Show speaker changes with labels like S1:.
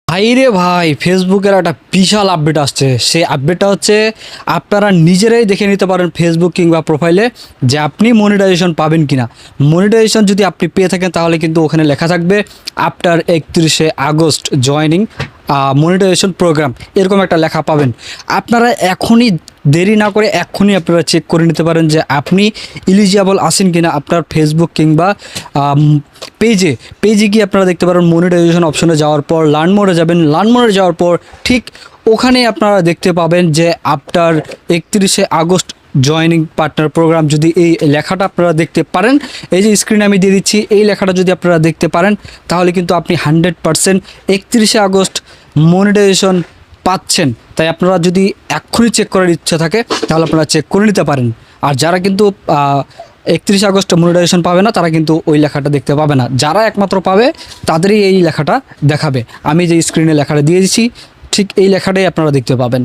S1: ভাইরে ভাই, ফেসবুকের একটা বিশাল আপডেট আসছে। সেই আপডেটটা হচ্ছে আপনারা নিজেরাই দেখে নিতে পারেন ফেসবুক কিংবা প্রোফাইলে যে আপনি মনিটাইজেশন পাবেন কিনা। মনিটাইজেশন যদি আপনি পেয়ে থাকেন তাহলে কিন্তু ওখানে লেখা থাকবে after 31 August joining monetization program, এরকম একটা লেখা পাবেন। আপনারা এখনই দেরি না করে এক্ষুনি আপনারা চেক করে নিতে পারেন যে আপনি ইলিজিবল আছেন কিনা আপনার ফেসবুক কিংবা পেজে। পেজে গিয়ে আপনারা দেখতে পারেন মনিটাইজেশন অপশনে যাওয়ার পর লার্ন মোডে যাবেন। লার্ন মোডে যাওয়ার পর ঠিক ওখানে আপনারা দেখতে পাবেন যে after 31 August joining partner program. যদি এই লেখাটা আপনারা দেখতে পারেন, এই যে স্ক্রিনে আমি দিয়ে দিচ্ছি, এই লেখাটা যদি আপনারা দেখতে পারেন তাহলে কিন্তু আপনি 100% 31 আগস্ট মনিটাইজেশন পাচ্ছেন। তাই আপনারা যদি এক্ষুনি চেক করার ইচ্ছা থাকে তাহলে আপনারা চেক করে নিতে পারেন। আর যারা কিন্তু 31 আগস্ট মনিটাইজেশন পাবে না তারা কিন্তু ওই লেখাটা দেখতে পাবে না। যারা একমাত্র পাবে তাদেরই এই লেখাটা দেখাবে। আমি যে স্ক্রিনে লেখাটা দিয়ে দিচ্ছি ঠিক এই লেখাটাই আপনারা দেখতে পাবেন।